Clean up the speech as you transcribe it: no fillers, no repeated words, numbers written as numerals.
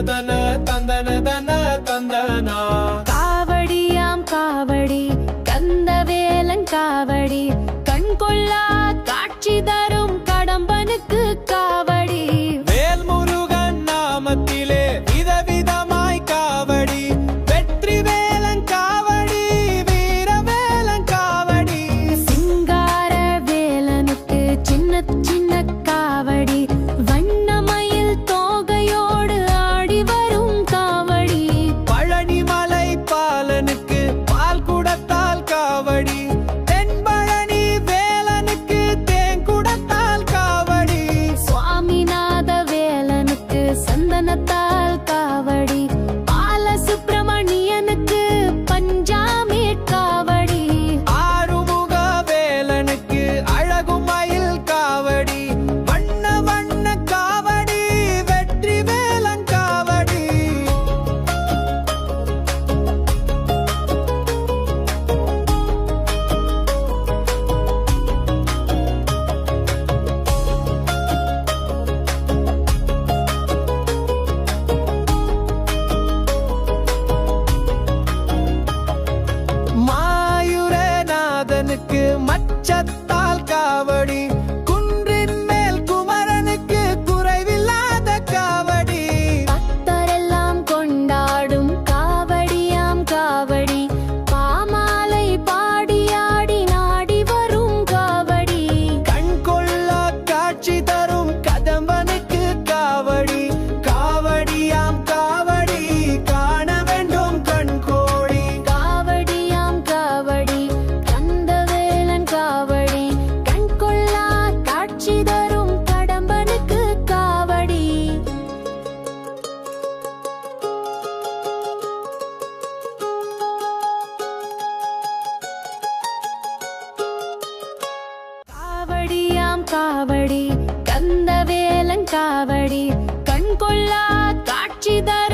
தன தந்தன தன தந்தனா. காவடியாம் காவடி கந்தவேலன் காவடி கண் கொள்ளா காட்சி தரும் கடம்பனுக்கு காவடி. வேல்முருகன் நாமத்திலே விதவிதமாய் காவடி. வெற்றி வேலன் காவடி வீரவேலன் காவடி. சிங்கார வேலனுக்கு சின்ன சின்ன காவடி வண்ணமயில் தோகையோடு ஆடி வரும் காவடி. பழனிமலை பாலனுக்கு பால் குடத்தால் காவடி. தென்பழனி வேலனுக்கு தேங்குடத்தால் காவடி. சுவாமிநாத வேலனுக்கு சந்தனத்தால் காவடி. பாலசுப்பிரமணியனுக்கு பஞ்சாமீர் காவடி. ஆறுமுக வேலனுக்கு அழகுமயில் காவடி. வண்ண வண்ண காவடி வெற்றி வேலன் காவடி. மாயூரநாதனுக்கு மச்சத்தால் காவடி. குன்றின் மேல் குமரனுக்கு குறைவில்லாத காவடி. பக்தரெல்லாம் கொண்டாடும் காவடியாம் காவடி பாமாலை பாடியாடி நாடி வரும் காவடி. கண் கொள்ளா காட்சி தரும் கதம்பனுக்கு காவடி. காவடியாம் காவடி காண வேண்டும் கண்கோடி. காவடியாம் காவடி கந்தவேலன் காவடி கண் கொள்ளா காட்சி தரும் கடம்பனுக்கு காவடி. காவடியாம் காவடி கந்தவேலன் காவடி கண் கொள்ளா காட்சி தரும்